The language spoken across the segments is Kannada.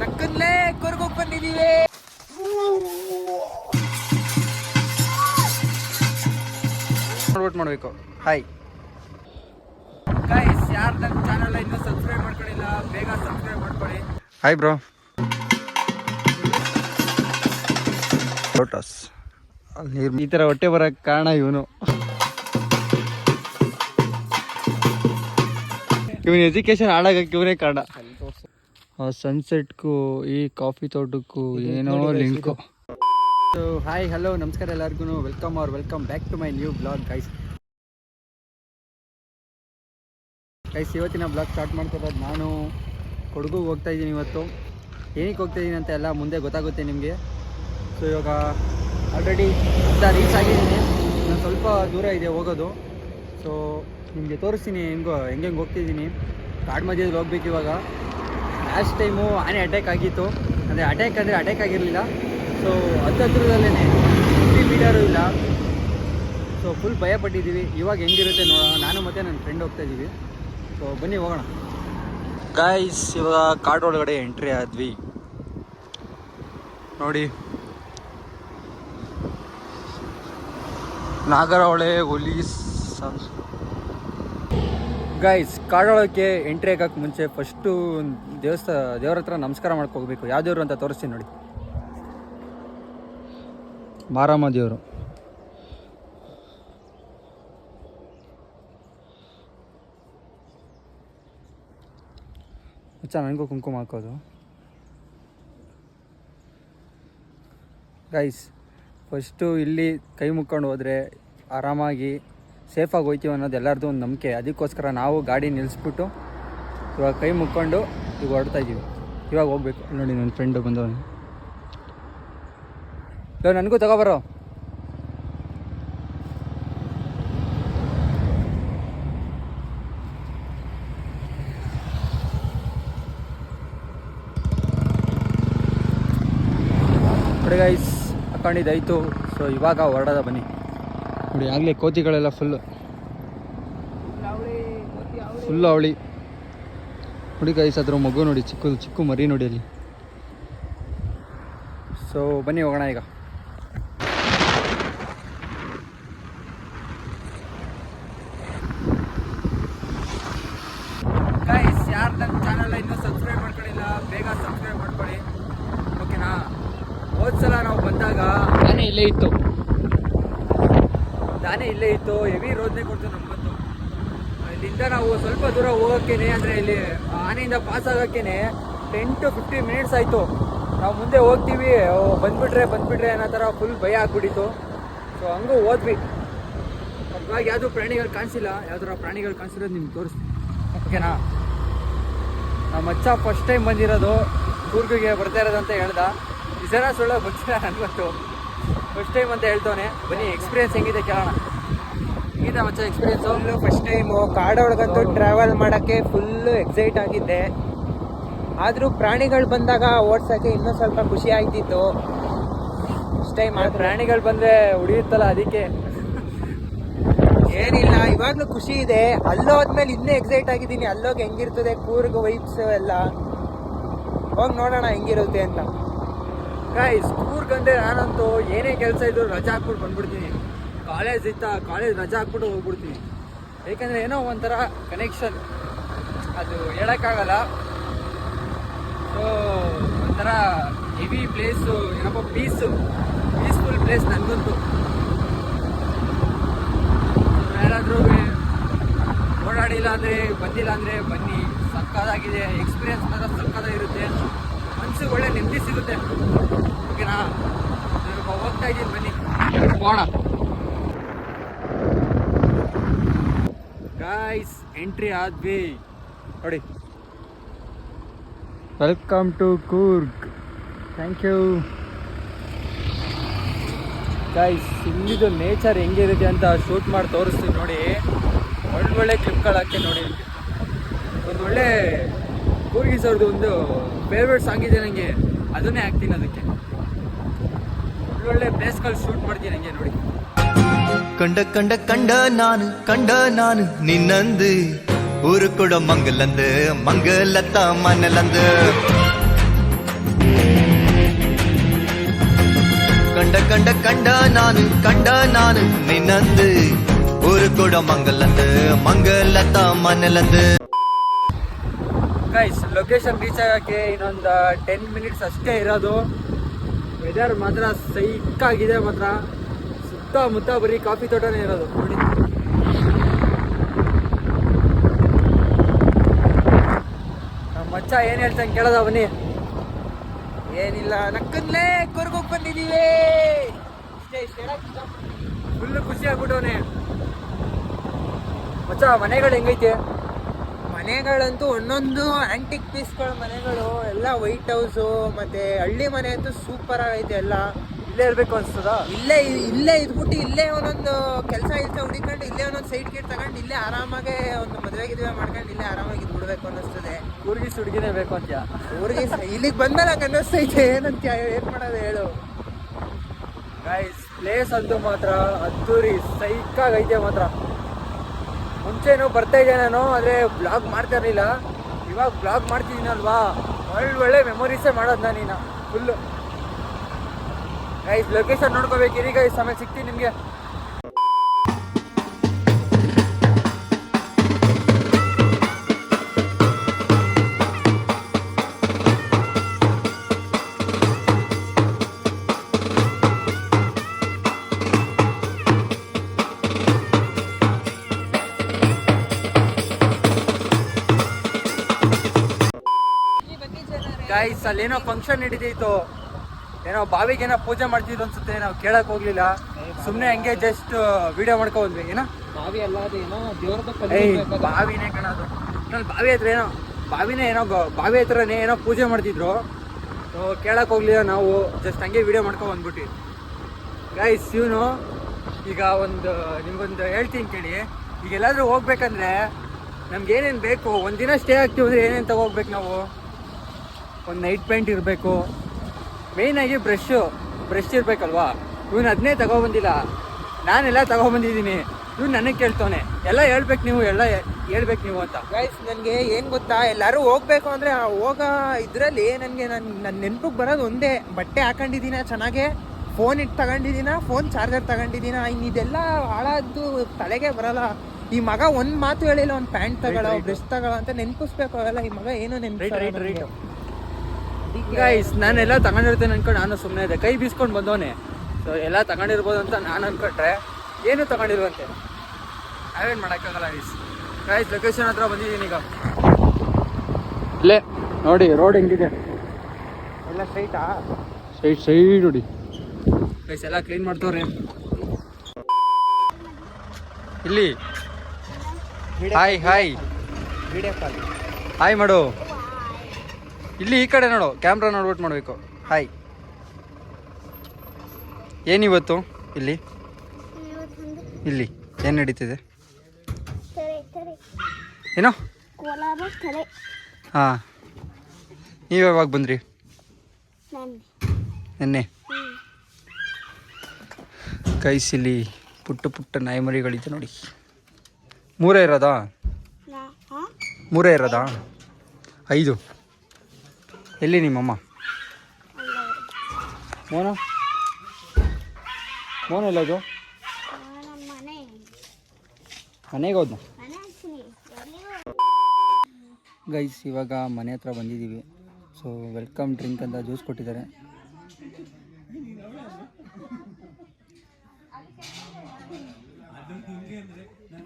ನಕ್ಕನ್ಲೇ ಕೂರ್ಗೋಗ್ ಬಂದಿದ್ದೀವಿ. ನೋಡ್ಬಿಟ್ಟು ಮಾಡಬೇಕು. ಹಾಯ್ ಗೈಸ್, ಯಾರು ನನ್ನ ಚಾನಲ್ ಇನ್ನೂ ಸಬ್ಸ್ಕ್ರೈಬ್ ಮಾಡ್ಕೊಂಡಿಲ್ಲ ಬೇಗ ಸಬ್ಸ್ಕ್ರೈಬ್ ಮಾಡ್ಕೊಳ್ಳಿ. Hi bro. ಲೋಟಸ್ ಈ ಥರ ಹೊಟ್ಟೆ ಬರೋಕ್ಕೆ ಕಾರಣ ಇವನು. ಇವನ್ ಎಜುಕೇಶನ್ ಹಾಳಾಗಕ್ಕೆ ಇವನೇ ಕಾರಣ. ಸನ್ಸೆಟ್ಗೂ ಈ ಕಾಫಿ ತೋಟಕ್ಕೂ ಏನೋ ಲಿಂಕು. ಸೊ ಹಾಯ್ ಹಲೋ ನಮಸ್ಕಾರ ಎಲ್ಲರಿಗೂ. Welcome back to my new blog guys. ಇವತ್ತಿನ ಬ್ಲಾಗ್ ಸ್ಟಾರ್ಟ್ ಮಾಡ್ತಿರೋದು ನಾನು ಕೊಡಗುಗೆ ಹೋಗ್ತಾ ಇದ್ದೀನಿ. ಇವತ್ತು ಏನಕ್ಕೆ ಹೋಗ್ತಾ ಇದ್ದೀನಿ ಅಂತ ಎಲ್ಲ ಮುಂದೆ ಗೊತ್ತಾಗುತ್ತೆ ನಿಮಗೆ. ಸೊ ಇವಾಗ ಆಲ್ರೆಡಿ ರೀಚ್ ಆಗಿದ್ದೀನಿ. ನಾನು ಸ್ವಲ್ಪ ದೂರ ಇದೆ ಹೋಗೋದು. ಸೊ ನಿಮಗೆ ತೋರಿಸ್ತೀನಿ ಹೆಂಗೆ ಹೋಗ್ತಿದ್ದೀನಿ. ಕಾಡು ಮಧ್ಯದಲ್ಲಿ ಹೋಗ್ಬೇಕು ಇವಾಗ. ಲಾಸ್ಟ್ ಟೈಮು ಆನೆ ಅಟ್ಯಾಕ್ ಆಗಿತ್ತು. ಅಂದರೆ ಅಟ್ಯಾಕ್ ಆಗಿರಲಿಲ್ಲ. ಸೊ ಹತ್ರದಲ್ಲೇ 50 ಮೀಟರು ಇಲ್ಲ. ಸೊ ಫುಲ್ ಭಯ ಪಟ್ಟಿದ್ದೀವಿ. ಇವಾಗ ಹೆಂಗಿರುತ್ತೆ ನೋಡೋಣ. ನಾನು ಮತ್ತು ನನ್ನ ಫ್ರೆಂಡ್ ಹೋಗ್ತಾ ಇದ್ದೀವಿ. ಸೊ ಬನ್ನಿ ಹೋಗೋಣ ಗೈಸ್. ಇವಾಗ ಕಾಡೊಳಗಡೆ ಎಂಟ್ರಿ ಆದ್ವಿ ನೋಡಿ. ನಾಗರಹೊಳೆ ಹುಲಿ ಗೈಸ್. ಕಾಡೊಳಕ್ಕೆ ಎಂಟ್ರಿ ಆಗಕ್ಕೆ ಮುಂಚೆ ಫಸ್ಟು ದೇವ್ರ ಹತ್ರ ನಮಸ್ಕಾರ ಮಾಡ್ಕೋಬೇಕು. ಯಾವ ದೇವರು ಅಂತ ತೋರಿಸ್ತೀನಿ ನೋಡಿ. ಮಾರಮ್ಮ ದೇವರು. ನನಗೂ ಕುಂಕುಮ ಹಾಕೋದು ಗೈಸ್. ಫಸ್ಟು ಇಲ್ಲಿ ಕೈ ಮುಕ್ಕೊಂಡು ಹೋದರೆ ಆರಾಮಾಗಿ ಸೇಫಾಗಿ ಹೋಗ್ತೀವಿ ಅನ್ನೋದು ಎಲ್ಲರದ್ದು ಒಂದು ನಂಬಿಕೆ. ಅದಕ್ಕೋಸ್ಕರ ನಾವು ಗಾಡಿ ನಿಲ್ಲಿಸ್ಬಿಟ್ಟು ಇವಾಗ ಕೈ ಮುಕ್ಕೊಂಡು ಈಗ ಹೊರಡ್ತಾ ಇದ್ದೀವಿ. ಇವಾಗ ಹೋಗ್ಬೇಕು ನೋಡಿ. ನನ್ನ ಫ್ರೆಂಡು ಬಂದವನು. ಇವಾಗ ನನಗೂ ತಗೊಬರೋ. ನೋಡಿ ಗೈಸ್, ಹಾಕೊಂಡಿದ್ದಾಯಿತು. ಸೊ ಇವಾಗ ಹೊರಡೋದ ಬನ್ನಿ ನೋಡಿ. ಆಗಲೇ ಕೋತಿಗಳೆಲ್ಲ ಫುಲ್ಲು ಅವಳಿ ನೋಡಿ ಗೈಸ್. ಅದ್ರ ಮಗು ನೋಡಿ, ಚಿಕ್ಕ ಮರಿ ನೋಡಿ ಅಲ್ಲಿ. ಸೊ ಬನ್ನಿ ಹೋಗೋಣ ಈಗ. ಗೈಸ್, ಯಾರು ನನ್ನ ಚಾನಲ್ ಇನ್ನೂ ಸಬ್ಸ್ಕ್ರೈಬ್ ಮಾಡ್ಕೊಂಡಿಲ್ಲ ಬೇಗ ಸಬ್ಸ್ಕ್ರೈಬ್ ಮಾಡ್ಕೊಳ್ಳಿ, ಓಕೆನಾ. ಹೋದ್ಸಲ ನಾವು ಬಂದಾಗ ಆನೆ ಇಲ್ಲೇ ಇತ್ತು. ಹೆವಿ ರೋದನೆ ಕೊಡ್ತು ನಮ್ಮಂತೂ. ಇಲ್ಲಿಂದ ನಾವು ಸ್ವಲ್ಪ ದೂರ ಹೋಗೋಕ್ಕೇನೆ, ಅಂದರೆ ಇಲ್ಲಿ ಆನೆಯಿಂದ ಪಾಸ್ ಆಗೋಕ್ಕೇನೆ 10 to 15 ಮಿನಿಟ್ಸ್ ಆಯಿತು. ನಾವು ಮುಂದೆ ಹೋಗ್ತೀವಿ, ಬಂದ್ಬಿಟ್ರೆ ಅನ್ನೋ ಥರ ಫುಲ್ ಭಯ ಆಗ್ಬಿಟ್ಟಿತ್ತು. ಸೊ ಹಂಗೂ ಹೋದ್ವಿ. ಇವಾಗ ಯಾವುದೂ ಪ್ರಾಣಿಗಳು ಕಾಣಿಸಿಲ್ಲ. ಯಾವ್ದಾರ ಪ್ರಾಣಿಗಳು ಕಾಣಿಸಿರೋದು ನಿಮ್ಗೆ ತೋರಿಸ್ತೀನಿ, ಓಕೆನಾ. ನಮ್ಮ ಮಚ್ಚ ಫಸ್ಟ್ ಟೈಮ್ ಬಂದಿರೋದು, ಕೂರ್ಗಿಗೆ ಬರ್ತಾ ಇರೋದಂತ ಹೇಳ್ದ. ನಿಜನ ಸುಳ್ಳ ಗೊತ್ತಿಲ್ಲ ನನಗಂತೂ. ಫಸ್ಟ್ ಟೈಮ್ ಅಂತ ಹೇಳ್ತವನೆ. ಬನ್ನಿ ಎಕ್ಸ್ಪೀರಿಯನ್ಸ್ ಹೆಂಗಿದೆ ಕೇಳೋಣ. ಹೇಗಿದೆ ಮಚ್ಚ ಎಕ್ಸ್ಪೀರಿಯನ್ಸು? ಫಸ್ಟ್ ಟೈಮು ಕಾಡೊಳಗಂತೂ ಟ್ರಾವೆಲ್ ಮಾಡೋಕ್ಕೆ ಫುಲ್ಲು ಎಕ್ಸೈಟ್ ಆಗಿದ್ದೆ. ಆದರೂ ಪ್ರಾಣಿಗಳು ಬಂದಾಗ ಓಡ್ಸೋಕ್ಕೆ ಇನ್ನೂ ಸ್ವಲ್ಪ ಖುಷಿ ಆಯ್ತಿತ್ತು. ಫಸ್ಟ್ ಟೈಮ್ ಪ್ರಾಣಿಗಳು ಬಂದರೆ ಉಳಿಯುತ್ತಲ್ಲ ಅದಕ್ಕೆ. ಏನಿಲ್ಲ, ಇವಾಗಲೂ ಖುಷಿ ಇದೆ. ಅಲ್ಲೋದ್ಮೇಲೆ ಇನ್ನೂ ಎಕ್ಸೈಟ್ ಆಗಿದ್ದೀನಿ. ಅಲ್ಲೋಗಿ ಹೆಂಗಿರ್ತದೆ ಕೂರ್ಗ್ ವೈಬ್ಸ್ ಎಲ್ಲ. ಹೋಗಿ ನೋಡೋಣ ಹೆಂಗಿರುತ್ತೆ ಅಂತ. ಗೈಸ್, ಕೂರ್ಗಂದ್ರೆ ನಾನಂತೂ ಏನೇ ಕೆಲಸ ಇದ್ರು ರಜಾ ಹಾಕ್ಬಿಟ್ಟು ಬಂದ್ಬಿಡ್ತೀನಿ. ಕಾಲೇಜ್ ರಜಾ ಹಾಕ್ಬಿಟ್ಟು ಹೋಗ್ಬಿಡ್ತೀನಿ. ಏಕೆಂದರೆ ಏನೋ ಒಂಥರ ಕನೆಕ್ಷನ್, ಅದು ಹೇಳೋಕ್ಕಾಗಲ್ಲ. ಸೊ ಒಂಥರ ಹೆವಿ ಪ್ಲೇಸು, ಏನಪ್ಪ ಪೀಸ್ಫುಲ್ ಪ್ಲೇಸ್ ನನಗಂತೂ. ಯಾರಾದರೂ ಓಡಾಡಿಲ್ಲ ಅಂದರೆ ಬಂದಿಲ್ಲ ಅಂದರೆ ಬನ್ನಿ, ಸಕ್ಕತ್ತಾಗಿದೆ. ಎಕ್ಸ್ಪೀರಿಯನ್ಸ್ ಮಾತ್ರ ಸಕ್ಕತ್ತಾಗಿರುತ್ತೆ. ಮನಸ್ಸಿಗೆ ಒಳ್ಳೆ ನೆಮ್ಮದಿ ಸಿಗುತ್ತೆ, ಓಕೆನಾ. ಹೋಗ್ತಾ ಇದ್ದೀನಿ, ಬನ್ನಿ ಹೋಗೋಣ ಗೈಸ್. ಎಂಟ್ರಿ ಆದ್ವಿ ನೋಡಿ. Welcome to Coorg. Thank you guys. ಇಲ್ಲಿದು ನೇಚರ್ ಹೆಂಗಿರುತ್ತೆ ಅಂತ ಶೂಟ್ ಮಾಡಿ ತೋರಿಸ್ತೀವಿ ನೋಡಿ. ಒಳ್ಳೆ ಕ್ಲಿಪ್ಗಳು ಹಾಕಿ ನೋಡಿ. ಒಂದು ಒಳ್ಳೆ ಕೂರ್ಗಿ ಸರ್ದು ಒಂದು ಫೇವ್ರೇಟ್ ಸಾಂಗ್ ಇದೆ ನನಗೆ, ಅದನ್ನೇ ಹಾಕ್ತೀನಿ. ಅದಕ್ಕೆ ಒಳ್ಳೊಳ್ಳೆ ಪ್ಲೇಸ್ಗಳು ಶೂಟ್ ಮಾಡ್ತೀನಿ ಹಂಗೆ ನೋಡಿ. ಕಂಡ ನಾನು ನಿನ್ನಂದು ಊರು ಕೂಡ ಮಂಗಲಂದು ಮಂಗಲತ್ತ ಮನಲಂದು ಕಂಡ ನಾನು ನಿನ್ನಂದು ಊರು ಕೂಡ ಮಂಗಲತ ಮನಲಂದು. ಗೈಸ್ ಲೊಕೇಶನ್ ರೀಚ್ ಆಗೋಕ್ಕೆ ಇನ್ನೊಂದು 10 ಮಿನಿಟ್ಸ್ ಅಷ್ಟೇ ಇರೋದು. ವೆದರ್ ಮಾತ್ರ ಸೈಕಾಗಿದೆ ಮಾತ್ರ. ಸುತ್ತಮುತ್ತ ಬರೀ ಕಾಫಿ ತೋಟನೇ ಇರೋದು ನೋಡಿ. ನಮ್ಮ ಮಚ್ಚ ಏನು ಹೇಳ್ತಾನೆ ಕೇಳೋದ ಬನ್ನಿ. ಏನಿಲ್ಲ, ನಕ್ಕನ್ಲೇ ಕೊರ್ಗೋಗ್ ಬಂದಿದ್ದೀವಿ. ಫುಲ್ಲು ಖುಷಿ ಆಗ್ಬಿಟ್ಟವನೆ ಮಚ್ಚ. ಮನೆಗಳು ಹೆಂಗೈತೆ? ಮನೆಗಳಂತೂ ಒಂದೊಂದು ಆಂಟಿಕ್ ಪೀಸ್ಗಳ ಮನೆಗಳು ಎಲ್ಲ ವೈಟ್ ಹೌಸು, ಮತ್ತೆ ಹಳ್ಳಿ ಮನೆ ಅಂತೂ ಸೂಪರ್ ಆಗೈತೆ ಎಲ್ಲ. ಇಲ್ಲೇ ಇರಬೇಕು ಅನ್ಸ್ತದ. ಇಲ್ಲೇ ಇದ್ಬಿಟ್ಟು ಇಲ್ಲೇ ಒಂದೊಂದು ಕೆಲಸ ಹುಡಿಕೊಂಡು ಇಲ್ಲೇ ಒಂದೊಂದು ಸೈಡ್ ಗೇಟ್ ತಗೊಂಡು ಇಲ್ಲೇ ಆರಾಮಾಗೆ ಒಂದು ಮದುವೆ ಮಾಡ್ಕೊಂಡು ಇಲ್ಲೇ ಆರಾಮಾಗಿ ಇದ್ಬಿಡ್ಬೇಕು ಅನ್ನಿಸ್ತದೆ. ಊರಿಗೆ ಹುಡುಗಿನೇ ಬೇಕು ಅಂತ್ಯಾ? ಊರಿಗೆ ಇಲ್ಲಿಗೆ ಬಂದ್ಮೇಲೆ ಹಂಗೆ ಅನ್ನಿಸ್ತೈತೆ. ಏನಂತ್ಯ, ಏನು ಮಾಡೋದು ಹೇಳು. ಗೈಸ್ ಪ್ಲೇಸ್ ಅಂತೂ ಮಾತ್ರ ಅದ್ದೂರಿ ಸೈಕಾಗೈತೆ ಮಾತ್ರ. ಮುಂಚೆನೂ ಬರ್ತಾ ಇದ್ದೆ ನಾನು, ಆದರೆ ಬ್ಲಾಗ್ ಮಾಡ್ತಾ ಇರಲಿಲ್ಲ. ಇವಾಗ ಬ್ಲಾಗ್ ಮಾಡ್ತಿದ್ದೀನಲ್ವಾ, ಒಳ್ಳೆ ಮೆಮೊರೀಸೇ ಮಾಡೋದು ನಾನೀನ ಫುಲ್ಲು. ಗೈಸ್ ಲೊಕೇಶನ್ ನೋಡ್ಕೋಬೇಕಿರಿ ಗೈಸ್, ಆಮೇಲೆ ಸಿಗ್ತೀನಿ ನಿಮಗೆ. ಗೈಸ್ ಅಲ್ಲೇನೋ ಫಂಕ್ಷನ್ ನಡೀತಿತ್ತು, ಏನೋ ಬಾವಿಗೇನೋ ಪೂಜೆ ಮಾಡ್ತಿದ್ರು ಅನ್ಸುತ್ತೆ. ನಾವು ಕೇಳಕ್ ಹೋಗ್ಲಿಲ್ಲ, ಸುಮ್ಮನೆ ಹಂಗೆ ಜಸ್ಟ್ ವಿಡಿಯೋ ಮಾಡ್ಕೊ ಬಂದ್ವಿ. ಏನೋ ಬಾವಿ ಅಲ್ಲ ಅದು, ಏನೋ ದೇವ್ರದ ಏಯ್ ಬಾವಿನೇ ಕಣದು. ಬಾವಿ ಹತ್ರ ಏನೋ ಬಾವಿ ಹತ್ರನೇ ಏನೋ ಪೂಜೆ ಮಾಡ್ತಿದ್ರು. ಸೊ ಕೇಳಕ್ ಹೋಗ್ಲಿಲ್ಲ ನಾವು, ಜಸ್ಟ್ ಹಂಗೆ ವಿಡಿಯೋ ಮಾಡ್ಕೊ ಬಂದ್ಬಿಟ್ವಿ. ಗೈಸ್ ಇವನು ಈಗ ನಿಮ್ಗೊಂದು ಹೇಳ್ತೀನಿ ಕೇಳಿ. ಈಗ ಎಲ್ಲಾದ್ರೂ ಹೋಗ್ಬೇಕಂದ್ರೆ ನಮ್ಗೆ ಏನೇನು ಬೇಕು, ಒಂದಿನ ಸ್ಟೇ ಆಗ್ತೀವಿ ಅಂದರೆ ಏನೇನು ತಗೋಗ್ಬೇಕು ನಾವು? ಒಂದು ನೈಟ್ ಪ್ಯಾಂಟ್ ಇರಬೇಕು, ಮೇಯ್ನಾಗಿ ಬ್ರಷ್ ಇರಬೇಕಲ್ವಾ. ಇವನು ಅದನ್ನೇ ತಗೊಬಂದಿಲ್ಲ, ನಾನೆಲ್ಲ ತಗೊಬಂದಿದ್ದೀನಿ. ಇವ್ನು ನನಗೆ ಕೇಳ್ತವನೆ, ಎಲ್ಲ ಹೇಳ್ಬೇಕು ನೀವು ಅಂತ. ಗೈಸ್ ನನಗೆ ಏನು ಗೊತ್ತಾ, ಎಲ್ಲರೂ ಹೋಗ್ಬೇಕು ಅಂದರೆ ಹೋಗೋ ಇದರಲ್ಲಿ ನನ್ನ ನೆನಪಿಗೆ ಬರೋದು ಒಂದೇ, ಬಟ್ಟೆ ಹಾಕೊಂಡಿದ್ದೀನ ಚೆನ್ನಾಗೆ, ಫೋನ್ ತಗೊಂಡಿದ್ದೀನ, ಫೋನ್ ಚಾರ್ಜರ್ ತಗೊಂಡಿದ್ದೀನ. ಇದೆಲ್ಲ ಹಾಳಾದ್ದು ತಲೆಗೆ ಬರಲ್ಲ. ಈ ಮಗ ಒಂದು ಮಾತು ಹೇಳಿಲ್ಲ, ಒಂದು ಪ್ಯಾಂಟ್ ತಗೊಳ್ಳೋ, ಬ್ರಷ್ ತಗೊಳ್ಳೋ ಅಂತ ನೆನಪಿಸ್ಬೇಕು ಅವೆಲ್ಲ. ಈ ಮಗ ಏನೋ ರೈಟ್ ಗೈಸ್ ನಾನೆಲ್ಲ ತಗೊಂಡಿರ್ತೇನೆ ಅನ್ಕೊಂಡು ನಾನು ಸುಮ್ಮನೆ ಇದೆ, ಕೈ ಬೀಸ್ಕೊಂಡು ಬಂದವನೆ. ಸೊ ಎಲ್ಲ ತಗೊಂಡಿರ್ಬೋದು ಅಂತ ನಾನು ಅನ್ಕೊಂಡ್ರೆ ಏನು ತಗೊಂಡಿರುವಂತೆ. ನಾವೇನು ಮಾಡೋಕ್ಕಾಗಲ್ಲ. ಗೈಸ್ ಲೊಕೇಶನ್ ಹತ್ರ ಬಂದಿದ್ದೀನಿ ಈಗ. ಇಲ್ಲೇ ನೋಡಿ ರೋಡ್ ಹೆಂಗಿದೆ, ಎಲ್ಲ ಸ್ಟ್ರೈಟಾ, ಸೈಡ್ ನೋಡಿ ಗೈಸ್, ಎಲ್ಲ ಕ್ಲೀನ್ ಮಾಡ್ತವ್ರೆ ಇಲ್ಲಿ. ಹಾಯ್ ವಿಡಿಯೋ ಕಾಲ್ ಹಾಯ್ ಮಾಡು. ಇಲ್ಲಿ ಈ ಕಡೆ ನೋಡು, ಕ್ಯಾಮ್ರಾ ನೋಡ್ಬಿಟ್ಟು ಮಾಡಬೇಕು. ಹಾಯ್. ಏನಿವತ್ತು ಇಲ್ಲಿ ಏನು ನಡೀತಿದೆ? ಏನೋ ಹಾಂ. ನೀವು ಯಾವಾಗ ಬಂದ್ರಿ? ನೆನ್ನೆ. ಗೈಸ್ ಇಲ್ಲಿ ಪುಟ್ಟ ನಾಯಿ ಮರಿಗಳಿದೆ ನೋಡಿ. ಮೂರೇ ಇರೋದಾ? 5. ಎಲ್ಲಿ ನಿಮ್ಮಮ್ಮ? ಮೋನ ಎಲ್ಲದು? ಮನೆಗೆ ಹೋದ್ನ? ಗೈಸ್ ಇವಾಗ ಮನೆ ಹತ್ರ ಬಂದಿದ್ದೀವಿ. ಸೊ ವೆಲ್ಕಮ್ ಡ್ರಿಂಕ್ ಅಂತ ಜ್ಯೂಸ್ ಕೊಟ್ಟಿದ್ದಾರೆ.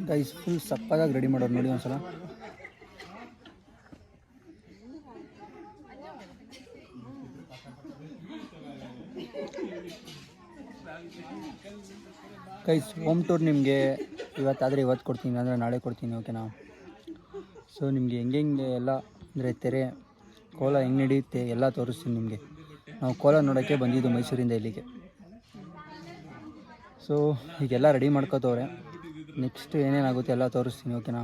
ಗೈಸ್ ಫುಲ್ ಸಕ್ಕದಾಗಿ ರೆಡಿ ಮಾಡೋರು ನೋಡಿ ಒಂದ್ಸಲ. ಗೈಸ್ ಹೋಮ್ ಟೂರ್ ನಿಮಗೆ ಇವತ್ತು ಕೊಡ್ತೀನಿ, ಅಂದರೆ ನಾಳೆ ಕೊಡ್ತೀನಿ, ಓಕೆನಾ? ಸೊ ನಿಮಗೆ ಹೆಂಗೆ ಎಲ್ಲ ಅಂದರೆ ತೆರೆ ಕೋಲ ಹೆಂಗೆ ನಡೆಯುತ್ತೆ ಎಲ್ಲ ತೋರಿಸ್ತೀನಿ ನಿಮಗೆ. ನಾವು ಕೋಲ ನೋಡೋಕ್ಕೆ ಬಂದಿದ್ದು ಮೈಸೂರಿಂದ ಇಲ್ಲಿಗೆ. ಸೊ ಈಗೆಲ್ಲ ರೆಡಿ ಮಾಡ್ಕೋತವ್ರೆ, ನೆಕ್ಸ್ಟ್ ಏನೇನಾಗುತ್ತೆ ಎಲ್ಲ ತೋರಿಸ್ತೀನಿ, ಓಕೆನಾ?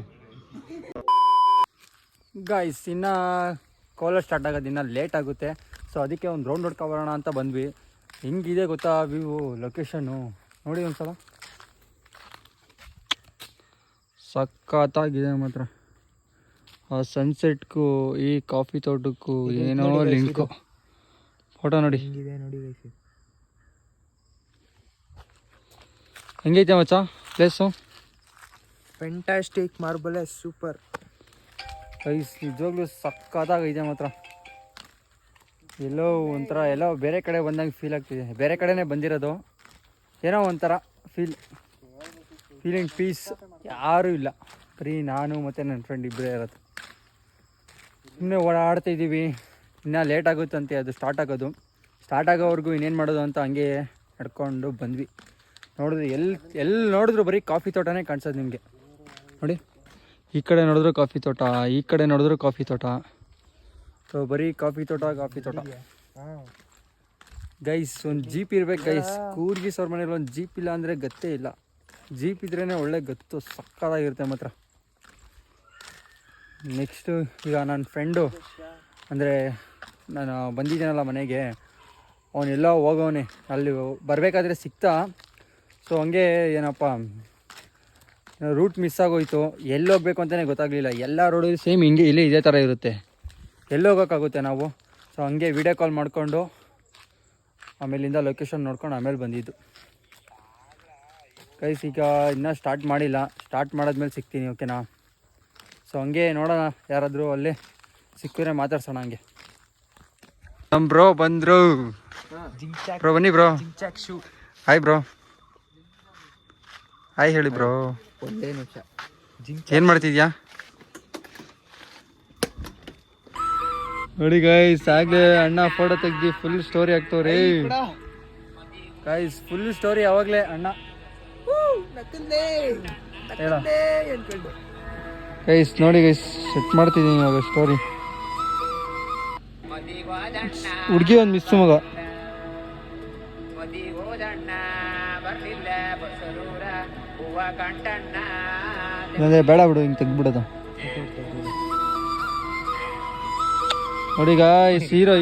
ಗೈಸ್ ಇನ್ನು ಕೋಲ ಸ್ಟಾರ್ಟ್ ಆಗೋದು ಇನ್ನೂ ಲೇಟ್ ಆಗುತ್ತೆ. ಸೊ ಅದಕ್ಕೆ ಒಂದು ರೌಂಡ್ ಹೊಡ್ಕೊಬರೋಣ ಅಂತ ಬಂದ್ವಿ. ಹೆಂಗಿದೆ ಗೊತ್ತಾ ವ್ಯೂ, ಲೊಕೇಶನ್ನು ನೋಡಿ ಒಂದ್ಸಲ, ಸಖತ್ತಾಗಿದೆ ಮಾತ್ರ. ಆ ಸನ್ಸೆಟ್ಗೂ ಈ ಕಾಫಿ ತೋಟಕ್ಕೂ ಏನೋ ಲಿಂಕು. ಫೋಟೋ ನೋಡಿ ಹಿಂಗಿದೆ ನೋಡಿ ಗೈಸ್. ಹೆಂಗೈತೆ ಮಚ್ಚ ಪ್ಲೇಸು? ಫ್ಯಾಂಟಾಸ್ಟಿಕ್, ಮಾರ್ಬಲೆಸ್, ಸೂಪರ್ ಗೈಸ್ ನಿಜವಾಗ್ಲೂ ಸಕ್ಕತ್ತಾಗೈತೆ ಮಾತ್ರ. ಎಲ್ಲೋ ಬೇರೆ ಕಡೆ ಬಂದಂಗೆ ಫೀಲ್ ಆಗ್ತಿದೆ. ಬೇರೆ ಕಡೆನೇ ಬಂದಿರೋದು, ಏನೋ ಒಂಥರ ಫೀಲಿಂಗ್ ಪೀಸ್. ಯಾರೂ ಇಲ್ಲ, ಬರೀ ನಾನು ಮತ್ತು ನನ್ನ ಫ್ರೆಂಡ್ ಇಬ್ಬರೇ ಇರೋದು. ಸುಮ್ಮನೆ ಓಡಾಡ್ತಾ ಇದ್ದೀವಿ. ಇನ್ನೂ ಲೇಟ್ ಆಗುತ್ತಂತೆ ಅದು ಸ್ಟಾರ್ಟ್ ಆಗೋವರೆಗೂ ಇನ್ನೇನು ಮಾಡೋದು ಅಂತ ಹಂಗೆ ನಡ್ಕೊಂಡು ಬಂದ್ವಿ. ನೋಡಿದ್ರೆ ಎಲ್ಲಿ ನೋಡಿದ್ರು ಬರೀ ಕಾಫಿ ತೋಟನೇ ಕಾಣಿಸೋದು ನಿಮಗೆ. ನೋಡಿ, ಈ ಕಡೆ ನೋಡಿದ್ರು ಕಾಫಿ ತೋಟ, ಈ ಕಡೆ ನೋಡಿದ್ರು ಕಾಫಿ ತೋಟ. ಸೊ ಬರೀ ಕಾಫಿ ತೋಟ. ಗೈಸ್ ಒಂದು ಜೀಪ್ ಇರ್ಬೇಕು ಗೈಸ್. ಕೂರ್ಗಿಸ್ ಅವ್ರ ಮನೇಲಿ ಒಂದು ಜೀಪ್ ಇಲ್ಲ ಅಂದರೆ ಗತ್ತೇ ಇಲ್ಲ. ಜೀಪ್ ಇದ್ರೇ ಒಳ್ಳೆ ಗತ್ತು, ಸಕ್ಕತ್ತಾಗಿರುತ್ತೆ ಮಾತ್ರ. ನೆಕ್ಸ್ಟು ಈಗ ನನ್ನ ಫ್ರೆಂಡು ಅಂದರೆ ನಾನು ಬಂದಿದ್ದೇನಲ್ಲ ಮನೆಗೆ, ಅವನೆಲ್ಲ ಹೋಗೋನೆ. ಅಲ್ಲಿ ಬರಬೇಕಾದ್ರೆ ಸಿಕ್ತಾ. ಸೊ ಹಂಗೆ ಏನಪ್ಪ ರೂಟ್ ಮಿಸ್ ಆಗೋಯ್ತು. ಎಲ್ಲಿ ಹೋಗ್ಬೇಕು ಅಂತಲೇ ಗೊತ್ತಾಗಲಿಲ್ಲ. ಎಲ್ಲ ರೋಡು ಸೇಮ್ ಹಿಂಗೆ ಇಲ್ಲಿ ಇದೇ ಥರ ಇರುತ್ತೆ. ಎಲ್ಲಿ ಹೋಗೋಕ್ಕಾಗುತ್ತೆ ನಾವು? ಸೊ ಹಂಗೆ ವಿಡಿಯೋ ಕಾಲ್ ಮಾಡಿಕೊಂಡು ಆಮೇಲಿಂದ ಲೊಕೇಶನ್ ನೋಡ್ಕೊಂಡು ಆಮೇಲೆ ಬಂದಿದ್ದು ಗೈಸ್. ಈಗ ಇನ್ನೂ ಸ್ಟಾರ್ಟ್ ಮಾಡಿಲ್ಲ, ಸ್ಟಾರ್ಟ್ ಮಾಡಾದ್ಮೇಲೆ ಸಿಗ್ತೀನಿ, ಓಕೆನಾ? ಸೊ ಹಂಗೆ ನೋಡೋಣ, ಯಾರಾದರೂ ಅಲ್ಲೇ ಸಿಕ್ಕಿದ್ರೆ ಮಾತಾಡ್ಸೋಣ ಹಂಗೆ. ನಮ್ಮ ಬ್ರೋ ಬಂದರು. ಬ್ರೋ ಬನ್ನಿ ಬ್ರೋ. Hi bro. ಹಾಯ್ ಹೇಳಿ ಬ್ರೋ. ಒಂದೇ ನಿಮಿಷ. ಏನು ಮಾಡ್ತಿದ್ಯಾ? ನೋಡಿ ಗೈಸ್, ಆಗಲೇ ಅಣ್ಣ ಫೋಟೋ ತೆಗ್ದು ಫುಲ್ ಸ್ಟೋರಿ ಆಗ್ತವ್ರಿ ಗೈಸ್. ಫುಲ್ ಸ್ಟೋರಿ ಯಾವಾಗಲೇ ಅಣ್ಣ ಹೇಳ ಗೈಸ್. ನೋಡಿ ಗೈಸ್, ಸೆಟ್ ಮಾಡ್ತಿದ್ದೀನಿ ಇವಾಗ ಸ್ಟೋರಿ. ಹುಡುಗಿ ಒಂದು ಮಿಸ್ಸು ಮಗ. ಅದೇ ಬೇಡ ಬಿಡು, ಹಿಂಗೆ ತೆಗ್ದ್ಬಿಡೋದು. ನೋಡಿ ಗಾಯ್ಸ್, ಹೀರೋ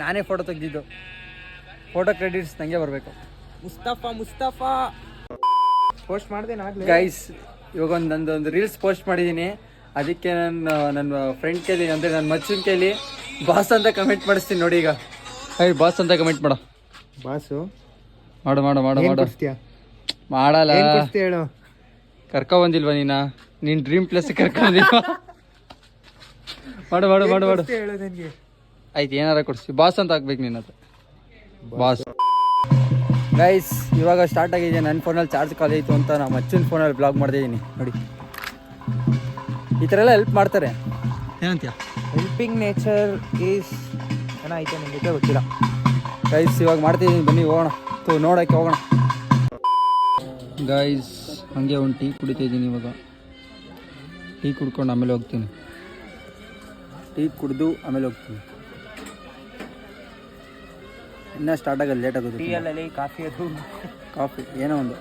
ನಾನೇ ಫೋಟೋ ತೆಗ್ದಿದ್ದು. ಫೋಟೋ ಕ್ರೆಡಿಟ್ಸ್ ನನಗೆ ಬರಬೇಕು. ಮುಸ್ತಫಾ ಪೋಸ್ಟ್ ಮಾಡಿದೆ ಗೈಸ್. ಇವಾಗ ನಂದೊಂದು ರೀಲ್ಸ್ ಪೋಸ್ಟ್ ಮಾಡಿದ್ದೀನಿ. ಅದಕ್ಕೆ ನನ್ನ ಫ್ರೆಂಡ್ ಕೈಲಿ ಅಂದರೆ ನನ್ನ ಮಚ್ಚನ ಕೈಲಿ ಬಾಸ್ ಅಂತ ಕಮೆಂಟ್ ಮಾಡಿಸ್ತೀನಿ. ನೋಡಿ ಈಗ ಬಾಸ್ ಅಂತ ಕಮೆಂಟ್ ಮಾಡು. ಬಾಸು ಮಾಡು ಮಾಡಲ್ಲ. ಹೇಳು. ಕರ್ಕೊ ಬಂದಿಲ್ವಾ ನೀನ್ ಡ್ರೀಮ್ ಪ್ಲೇಸ್ ಕರ್ಕೊ ಬಂದಿಲ್ವಾ? ಮಾಡು ಹೇಳು ನನಗೆ. ಆಯ್ತು, ಏನಾರ ಕೊಡ್ಸಿ. ಬಾಸ್ ಅಂತ ಹಾಕ್ಬೇಕು ನೀನು. ಅದು ಬಾಸ್. ಗೈಸ್ ಇವಾಗ ಸ್ಟಾರ್ಟ್ ಆಗಿದೆ. ನನ್ನ ಫೋನಲ್ಲಿ ಚಾರ್ಜ್ ಖಾಲಿ ಆಯಿತು ಅಂತ ನಮ್ಮ ಅಚ್ಚನ ಫೋನಲ್ಲಿ ಬ್ಲಾಗ್ ಮಾಡ್ತಿದ್ದೀನಿ. ನೋಡಿ, ಈ ಥರ ಎಲ್ಲ ಹೆಲ್ಪ್ ಮಾಡ್ತಾರೆ. ಏನಂತೀಯ? ಹೆಲ್ಪಿಂಗ್ ನೇಚರ್ ಈಸ್ ಏನಾಯ್ತು ನಿಮಗೆ ಗೊತ್ತಿಲ್ಲ ಗೈಸ್. ಇವಾಗ ಮಾಡ್ತಿದ್ದೀನಿ, ಬನ್ನಿ ಹೋಗೋಣ. ನೋಡೋಕ್ಕೆ ಹೋಗೋಣ ಗೈಸ್. ಹಾಗೆ ಒಂದು ಟೀ ಕುಡಿತಾಯಿದ್ದೀನಿ ಇವಾಗ. ಟೀ ಕುಡ್ಕೊಂಡು ಆಮೇಲೆ ಹೋಗ್ತೀನಿ. ಟೀ ಕುಡಿದು ಆಮೇಲೆ ಹೋಗ್ತೀನಿ. ಇನ್ನೂ ಸ್ಟಾರ್ಟ್ ಆಗೋದು ಲೇಟ್ ಆಗೋದು. ಟೀಯಲ್ಲಿ ಕಾಫಿ ಏನೋ ಒಂದು.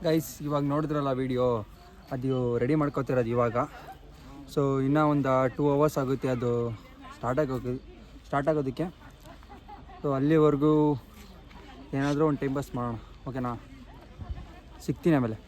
ಗೈಸ್ ಇವಾಗ ನೋಡಿದ್ರಲ್ಲ ವಿಡಿಯೋ, ಅದು ರೆಡಿ ಮಾಡ್ಕೋತಿರೋದು ಇವಾಗ. ಸೊ ಇನ್ನೂ ಒಂದು 2 hours ಆಗುತ್ತೆ ಅದು ಸ್ಟಾರ್ಟ್ ಆಗೋದಕ್ಕೆ. ಸೊ ಅಲ್ಲಿವರೆಗೂ ಏನಾದರೂ ಒಂದು ಟೈಮ್ ಪಾಸ್ ಮಾಡೋಣ, ಓಕೆನಾ? ಸಿಗ್ತೀನಿ ಆಮೇಲೆ.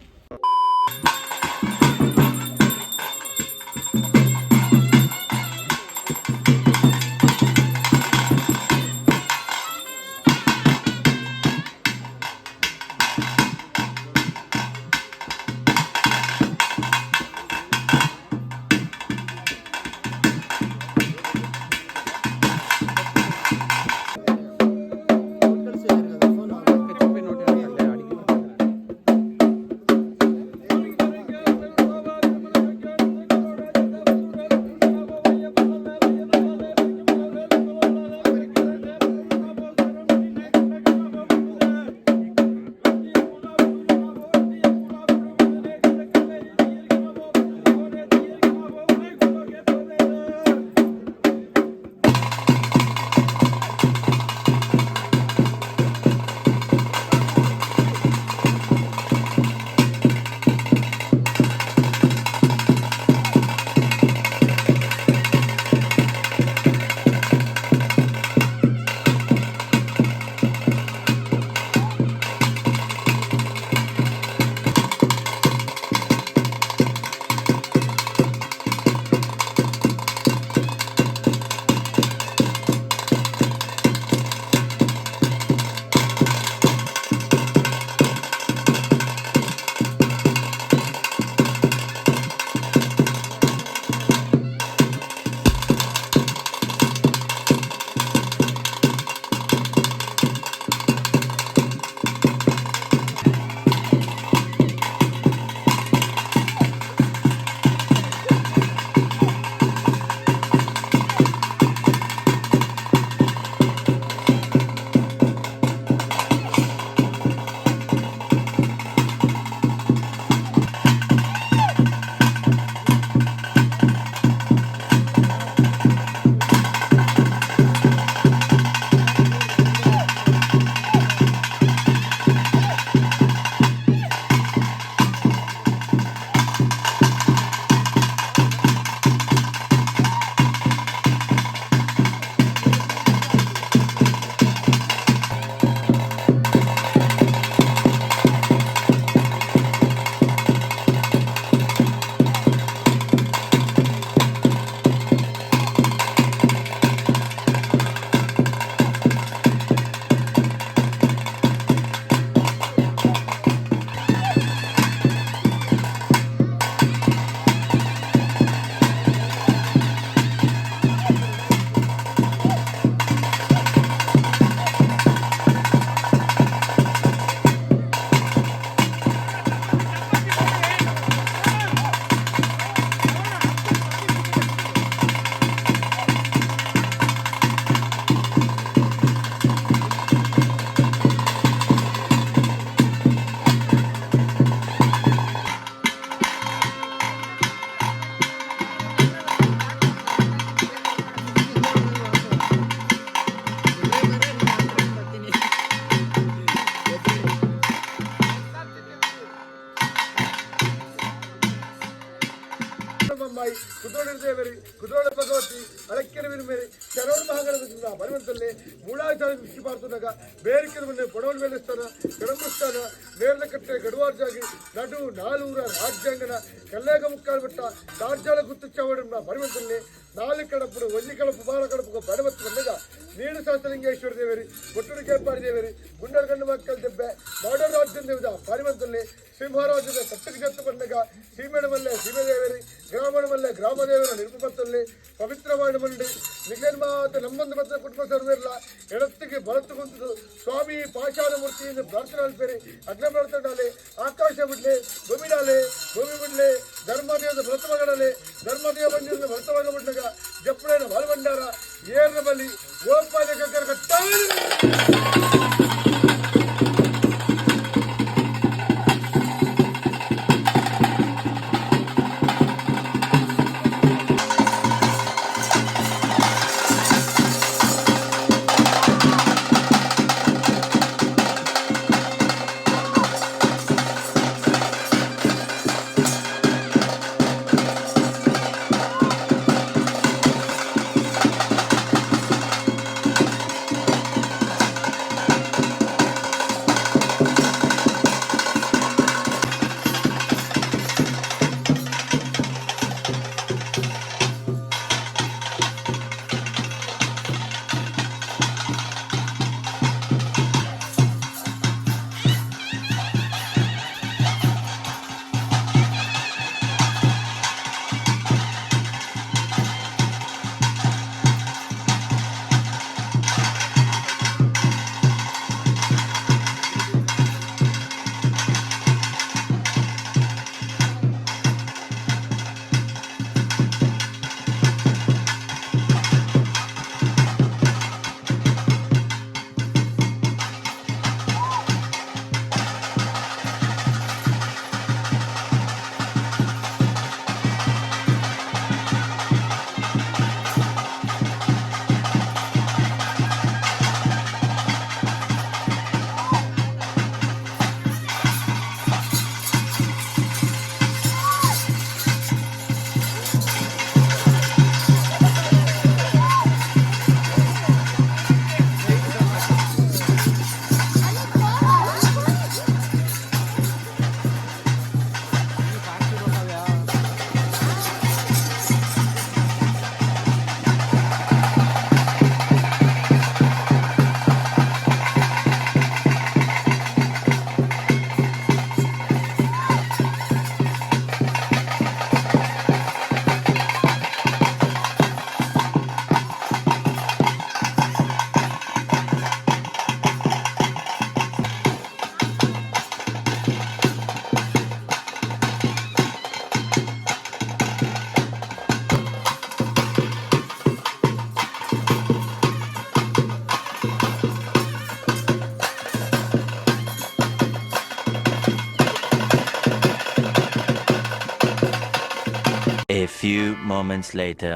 ಅಮ್ಮಾಯಿ ಕುದೋಳ ದೇವರಿ ಕುದೋಳ ಭಗವತಿ ಅಳಕ್ಕೆರವಿನ ಮೇಲೆ ಶರವಣ ಮಹಾಗಣದಿಂದ ಬರುವಂತಲ್ಲಿ ಮೂಳಾಚಾರ ಕೃಷಿ ಮಾಡ್ತಾಗ ಬೇರಿಕೆ ಮೇಲೆ ಪೊಡವಲ ಮೇಲೆ ಸ್ಥಾನ ಕಡಂಬಸ್ಥಾನ ನೇರ್ಲಕಟ್ಟೆ ಗಡುವಾರ್ಜಾಗಿ ನಡು ನಾಲೂರ ರಾಜ್ಯಾಂಗನ ಕಲ್ಲೇಗ ಮುಕ್ಕಾಲು ಬೆಟ್ಟ ದಾರ್ಜಾಲ ಗುತ್ತು ಚವಡನ್ನ ಬರುವಂತಲ್ಲಿ ನಾಲ್ಕು ಕಡಪು ಒಂಜಿ ಕಡಪು ಬಾರ ಕಡಪು ಬಡವತ್ತು ಬಂದಾಗ ನೀಡು ಶಾಸ್ತ್ರಲಿಂಗೇಶ್ವರ ದೇವರಿ ಕೊಟ್ಟೂರು ಕೇಳ್ಪಾಡಿ ದೇವರಿ ಗುಂಡರ ಗಂಡು ಮಕ್ಕಳ ದೆಬ್ಬೆ ಮಾಡರ್ ರಾಜ್ಯ ದೇವದ ಪಾರಿವಂತಲ್ಲಿ ಸಿಂಹರಾಜ್ಯದ ಕಟ್ಟಕತ್ತು ಬಂದಾಗ ಸೀಮೆಣಮಲ್ಲೆ ಸೀಮೆದೇವರಿ ಗ್ರಾಮಣಮಲ್ಲೆ ಗ್ರಾಮದೇವರ ನಿರ್ಮಪತ್ತಲ್ಲಿ ಪವಿತ್ರವಾದ ಮಂಡಿ ನಿಗನ್ಮಾತ ನಮ್ಮೊಂದು ಮತ್ತು ಕುಟುಂಬ ಸರ್ವೆಲ್ಲ ಎಡತ್ತಿಗೆ ಬಲತ್ತು ಕುಂತದು ಸ್ವಾಮಿ ಪಾಷಾಣ ಮೂರ್ತಿಯಿಂದ ಪ್ರಾರ್ಥನೆ ಅಲ್ಪೇರಿ ಅಗ್ನ ಪ್ರಾರ್ಥನೆ ಆಕಾಶ ಬಿಡ್ಲೆ ಭೂಮಿಡಾಲೆ ಭೂಮಿ ಬಿಡ್ಲೆ ಧರ್ಮದೇವದ ವ್ರತಮಗಳಲೆ ಧರ್ಮದೇವ ಬಂದಿರುವ ವ್ರತವಾಗ ಬಿಡ್ದಾಗ ಜಪ್ಪಳೇನ ಬಾಲಭಂಡಾರ ಏರ್ನ ಬಲಿ ಓಪಾದ ಕಟ್ಟ A few moments later.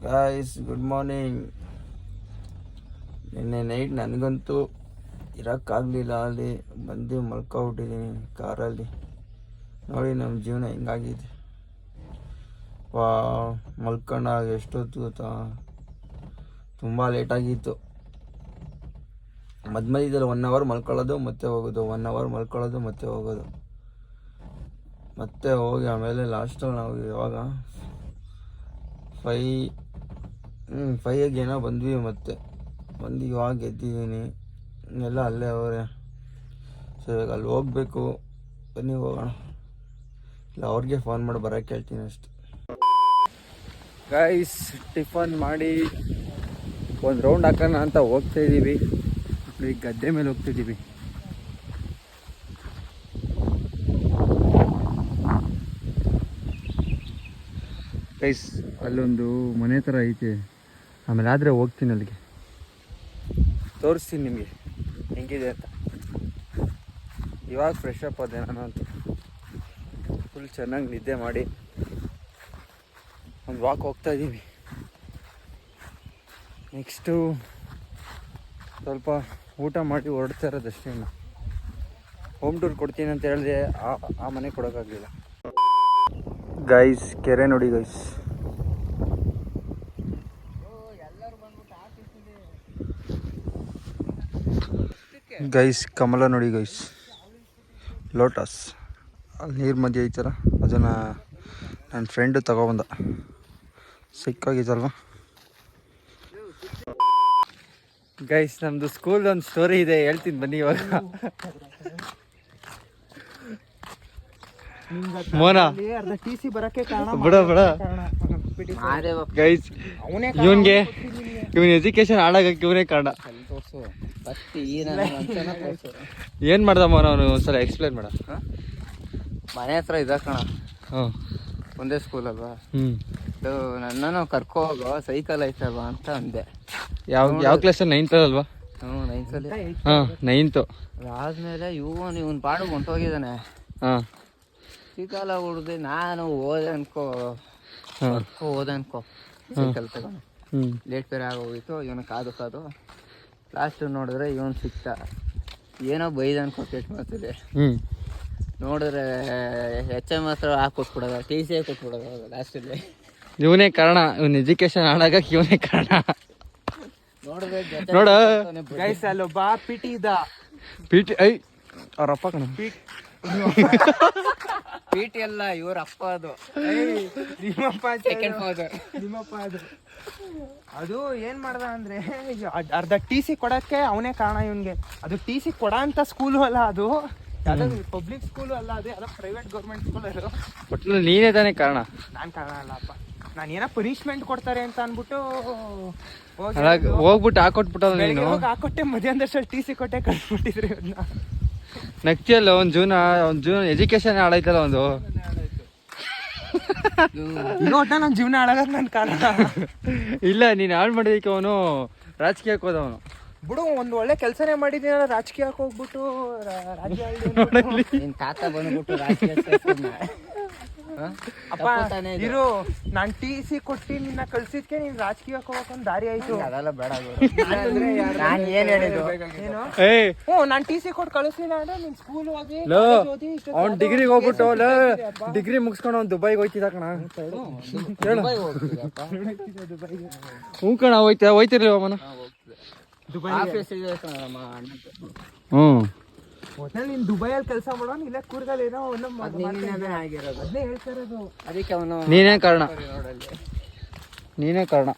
Guys good morning. ನಿನ್ನೆ ನೈಟ್ ನನಗಂತೂ ಇರೋಕ್ಕಾಗಲಿಲ್ಲ, ಅಲ್ಲಿ ಬಂದು ಮಲ್ಕೊಬಿಟ್ಟಿದ್ದೀನಿ ಕಾರಲ್ಲಿ. ನೋಡಿ ನಮ್ಮ ಜೀವನ ಹೆಂಗಾಗಿದೆ. ಮಲ್ಕೊಂಡಾಗ ಎಷ್ಟೊತ್ತು ಗೊತ್ತಾ, ತುಂಬ ಲೇಟಾಗಿತ್ತು. ಮಧ್ಯದಲ್ಲಿ 1 ಅವರ್ ಮಲ್ಕೊಳ್ಳೋದು ಮತ್ತೆ ಹೋಗೋದು, 1 ಅವರ್ ಮಲ್ಕೊಳ್ಳೋದು ಮತ್ತೆ ಹೋಗೋದು, ಮತ್ತೆ ಹೋಗಿ ಆಮೇಲೆ ಲಾಸ್ಟಲ್ಲಿ ನಾವು ಇವಾಗ 5 ಏನೋ ಬಂದ್ವಿ. ಮತ್ತೆ ಬಂದು ಇವಾಗ ಎದ್ದಿದ್ದೀನಿ, ಎಲ್ಲ ಅಲ್ಲೇ ಅವರೇ. ಸೊ ಇವಾಗ ಅಲ್ಲಿ ಹೋಗ್ಬೇಕು, ಬನ್ನಿ ಹೋಗೋಣ. ಇಲ್ಲ ಅವ್ರಿಗೆ ಫೋನ್ ಮಾಡಿ ಬರೋಕ್ಕೆ ಹೇಳ್ತೀನಿ ಅಷ್ಟೆ. ಗೈಸ್ ಟಿಫನ್ ಮಾಡಿ ಒಂದು ರೌಂಡ್ ಹಾಕೋಣ ಅಂತ ಹೋಗ್ತಾಯಿದ್ದೀವಿ. ಈಗ ಗದ್ದೆ ಮೇಲೆ ಹೋಗ್ತಿದ್ದೀವಿ. ಗೈಸ್ ಅಲ್ಲೊಂದು ಮನೆ ಥರ ಐತೆ, ಆಮೇಲೆ ಆದರೆ ಹೋಗ್ತೀನಿ ಅಲ್ಲಿಗೆ, ತೋರಿಸ್ತೀನಿ ನಿಮಗೆ ಹೆಂಗಿದೆ ಅಂತ. ಇವಾಗ ಫ್ರೆಶ್ ಅಪ್ ಆದೆ ನಾನು ಅಂತ, ಫುಲ್ ಚೆನ್ನಾಗಿ ನಿದ್ದೆ ಮಾಡಿ ಒಂದು ವಾಕ್ ಹೋಗ್ತಾಯಿದ್ದೀವಿ. ನೆಕ್ಸ್ಟು ಸ್ವಲ್ಪ ಊಟ ಮಾಡಿ ಹೊರಡ್ತಾ ಇರೋದಷ್ಟೇ. ಹೋಮ್ ಟೂರ್ ಕೊಡ್ತೀನಿ ಅಂತ ಹೇಳಿದೆ, ಆ ಮನೆ ಕೊಡೋಕ್ಕಾಗಲಿಲ್ಲ. ಗೈಸ್ ಕೆರೆ ನೋಡಿ ಗೈಸ್. ಗೈಸ್ ಕಮಲ ನೋಡಿ ಗೈಸ್, ಲೋಟಸ್ ಅಲ್ಲಿ ನೀರು ಮಧ್ಯೆ ಐತಲ್ಲ ಅದನ್ನು ನನ್ನ ಫ್ರೆಂಡು ತಗೊಬಂದ. ಸಿಕ್ಕಾಗಿತ್ತಲ್ವ ಗೈಸ್. ನಮ್ಮದು ಸ್ಕೂಲ್ ಒಂದು ಸ್ಟೋರಿ ಇದೆ, ಹೇಳ್ತೀನಿ ಬನ್ನಿ ಇವಾಗ. ಮೋನ ಅರ್ಧ ಟಿ ಸಿ ಬರಕ್ಕೆ ಕಾರಣ ಬಿಡ ಗೈಸ್, ಇವನ್ಗೆ ಇವನ್ ಎಜುಕೇಶನ್ ಹಾಳಾಗಕ್ಕೆ ಇವನೇ ಕಾರಣ. ಏನ್ ಮಾಡ್ದ ಮೋನ ಅವನು? ಒಂದ್ಸಲ ಎಕ್ಸ್ಪ್ಲೈನ್ ಮಾಡ. ಮನೆ ಹತ್ರ ಇದೆ ಕಣ, ಹಾಂ ಒಂದೇ ಸ್ಕೂಲ್ ಅಲ್ವಾ. ಹ್ಞೂ ಇದು ನನ್ನನ್ನು ಕರ್ಕೊ ಹೋಗೋ, ಸೈಕಲ್ ಐತಲ್ವಾ ಅಂತ ಅಂದೆ. ಯಾವ ಕ್ಲಾಸಲ್ಲಿ? 9th ಅಲ್ವಾ? ಹ್ಞೂ 9th ಅಲ್ಲಿ. ಹಾಂ 9th. ಅದಾದ್ಮೇಲೆ ಇವನ್ ಪಾಡು ಹೊಂಟೋಗಿದ್ದಾನೆ. ಹಾಂ ಸೈಕಲ್ ಹೊಡ್ದು ನಾನು ಹೋದೆ ಅನ್ಕೋ, ಸೈಕಲ್ ತಗೊಂಡು ಲೇಟ್ ಬೇರೆ ಆಗೋಗಿತ್ತು. ಇವನು ಕಾದು ಲಾಸ್ಟ್ ನೋಡಿದ್ರೆ ಇವನು ಸಿಕ್ತ, ಏನೋ ಬೈದ ಅನ್ಕೋ, ಕೆಟ್ಟ ಮಾತಿದೆ. ನೋಡಿದ್ರೆ HM ಹತ್ರ ಕೊಟ್ಬಿಡೋದ, TC ಕೊಟ್ಬಿಡೋದ ಲಾಸ್ಟಲ್ಲಿ. ಇವನೇ ಕಾರಣ, ಇವನ್ ಎಜುಕೇಶನ್ ಹಾಳಾಗಕ್ಕೆ ಇವನೇ ಕಾರಣ. ನೋಡಿದ್ರೆ ನೋಡ ಗೈಸ್ ಅಲ್ಲೊಬ್ಬ ಪಿಟಿ ಇದ್ದ. PT ಐ ಅವ್ರಪ್ಪ ಕಣ. PT ಅಲ್ಲ, ಇವ್ರ ಅಪ್ಪ. ಅದು ನಿಮ್ಮಪ್ಪ ಸೆಕೆಂಡ್ ಫಾದರ್. ನಿಮ್ಮಪ್ಪ ಅದು ಏನ್ ಮಾಡ್ದ ಅಂದ್ರೆ, ಅರ್ಧ ಟಿ ಸಿ ಕೊಡಕ್ಕೆ ಅವನೇ ಕಾರಣ ಇವನ್ಗೆ. ಅದು ಟಿ ಸಿ ಕೊಡ ಅಂತ ಸ್ಕೂಲು ಅಲ್ಲ, ಅದು ಯಾವ್ದೋ ಪಬ್ಲಿಕ್ ಸ್ಕೂಲು ಅಲ್ಲ, ಅದು ಯಾವ್ದೋ ಪ್ರೈವೇಟ್ ಗೌರ್ಮೆಂಟ್ ಸ್ಕೂಲ್. ಅದು ಒಟ್ಟು ನೀನೇ ತಾನೇ ಕಾರಣ. ನಾನ್ ಕಾರಣ ಅಲ್ಲಪ್ಪ. ನಾನು ಏನೋ ಪನಿಷ್ಮೆಂಟ್ ಕೊಡ್ತಾರೆ ಅಂತ ಅನ್ಬಿಟ್ಟು ಹೋಗ್ಬಿಟ್ಟು ಹಾಕೊಟ್ಬಿಟ್ಟಲ್ಲ ನೀನು. ಹಾಕೊಟ್ಟೆ, ಮಧ್ಯಾಹ್ನದಷ್ಟಲ್ಲಿ ಟಿ ಸಿ ಕೊಟ್ಟೆ ಕಳ್ಸ್ಬಿಟ್ಟಿದ್ರಿ ಅದನ್ನ. ನಗ್ತಿಯಲ್ಲ, ಒಂದ್ ಜೀವನ ಎಜುಕೇಶನ್ ಹಾಳಾಯ್ತಲ್ಲ ಒಂದು. ಈಗ ಒಟ್ಟ ನನ್ನ ಜೀವನ ಹಾಳಾಗಕ್ ನನ್ ಕಾರಣ. ಇಲ್ಲ, ನೀನ್ ಹಾಳು ಮಾಡಿದಕ್ಕೆ ಅವನು ರಾಜಕೀಯಕ್ಕೆ ಹೋದವನು. ಬಿಡು, ಒಂದ್ ಒಳ್ಳೆ ಕೆಲ್ಸನೇ ಮಾಡಿದೀನಲ್ಲ, ರಾಜಕೀಯಕ್ಕೆ ಹೋಗ್ಬಿಟ್ಟು ರಾಜ್ಯ ನಿನ್ ತಾತ ಬಂದ್ಬಿಟ್ಟು ರಾಜಕೀಯ ಅಪ್ಪ ಇರು, ನಾನ್ ಟಿ ಸಿ ಕೊಟ್ಟಿ ನಿನ್ನ ಕಳ್ಸಿದ್ಕೆ ನೀನ್ ರಾಜಕೀಯಕ್ಕೆ ಹೋಗಕ್ ದಾರಿ ಆಯ್ತು. ಅದೆಲ್ಲ ಬೇಡ. ನಾನು ಏನ್ ಹೇಳಿದ್ದು? ಏನು? ಏಯ್ ನಾನ್ ಟಿ ಸಿ ಕೊಟ್ಟು ಕಳಿಸ್ಲಿಲ್ಲ ಅಂದ್ರೆ ನೀನ್ ಸ್ಕೂಲ್ ಹೋಗಿ ಅವ್ನ್ ಡಿಗ್ರಿಗೆ ಹೋಗ್ಬಿಟ್ಟು ಡಿಗ್ರಿ ಮುಗಿಸ್ಕೊಂಡು ಅವ್ನು ದುಬೈಗೆ ಹೋಯ್ತಿದ್ದ ಕಣ. ಹ್ಞೂ ಕಣ, ಹೋಯ್ತಿರ್ಲಿವ ಮನ. ಹ್ಞೂ ನೀನ್ ದುಬೈಯಲ್ಲಿ ಕೆಲಸ ಮಾಡೋಣ, ಇಲ್ಲ ಕೂರ್ಗಲ್ಲಿ ಏನೋ ಆಗಿರೋದು. ಅದನ್ನೇ ಹೇಳ್ತಾ ಇರೋದು. ಅದಕ್ಕೆ ಅವನು ನೀನೇ ಕಾರಣ, ನೀನೇ ಕಾರಣ.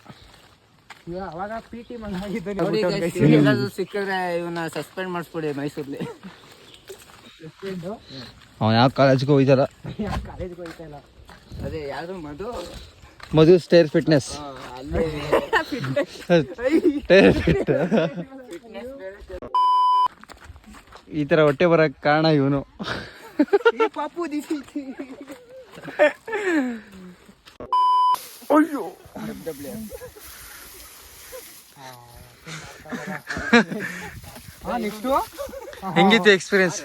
ಅವಾಗ PT ಮಗ ಸಿಕ್ಕಿದ್ರೆ ಇವನ್ನ ಸಸ್ಪೆಂಡ್ ಮಾಡಿಸ್ಬಿಡಿ ಮೈಸೂರ್ಲಿ. ಅವನು ಯಾವ ಕಾಲೇಜ್ಗೂ ಹೋಯ್ತಲ್ಲ. ಕಾಲೇಜ್ಗೆ ಹೋಯ್ತಾ ಇಲ್ಲ. ಅದೇ ಯಾವ್ದು ಮಧು ಸ್ಟೇರ್ ಫಿಟ್ನೆಸ್. ಅಲ್ಲಿ ಈ ತರ ಹೊಟ್ಟೆ ಬರಕ್ ಕಾರಣ ಇವನು. ಪಾಪು ಅಯ್ಯೋ, ಹೆಂಗಿತ್ತು ಎಕ್ಸ್ಪೀರಿಯನ್ಸ್?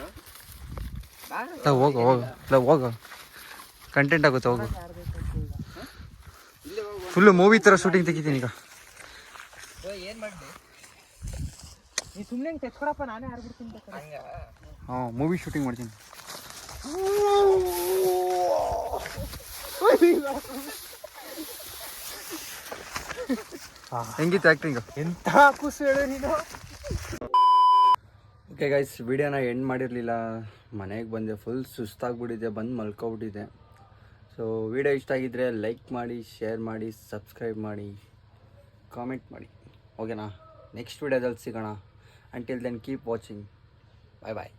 ಹೋಗ ಕಂಟೆಂಟ್ ಆಗುತ್ತೆ, ಹೋಗು. ಫುಲ್ಲು ಮೂವಿ ತರ ಶೂಟಿಂಗ್ ತೆಗಿತೀನಿ ಈಗ. ಏನ್ ಮಾಡಿ ನೀ ಸುಮ್ಮನೆ ತೆಚ್ಕೊಡಪ್ಪ, ನಾನೇ ಆಡ್ಬಿಡ್ತೀನಿ. ಹಾಂ, ಮೂವಿ ಶೂಟಿಂಗ್ ಮಾಡ್ತೀನಿ. ಹೆಂಗಿತ್ತು ಆ್ಯಕ್ಟಿಂಗ್? ಎಂತ ಖುಷಿ ಹೇಳು ನೀನು. ಓಕೆ ಗೈಸ್, ವಿಡಿಯೋನ ಎಂಡ್ ಮಾಡಿರಲಿಲ್ಲ. ಮನೆಗೆ ಬಂದೆ, ಫುಲ್ ಸುಸ್ತಾಗ್ಬಿಟ್ಟಿದೆ, ಬಂದು ಮಲ್ಕೊಬಿಟ್ಟಿದೆ. ಸೊ ವಿಡಿಯೋ ಇಷ್ಟ ಆಗಿದ್ದರೆ ಲೈಕ್ ಮಾಡಿ, ಶೇರ್ ಮಾಡಿ, ಸಬ್ಸ್ಕ್ರೈಬ್ ಮಾಡಿ, ಕಾಮೆಂಟ್ ಮಾಡಿ. ಓಕೆನಾ? ನೆಕ್ಸ್ಟ್ ವಿಡಿಯೋದಲ್ಲಿ ಸಿಗೋಣ. Until then, keep watching. Bye bye.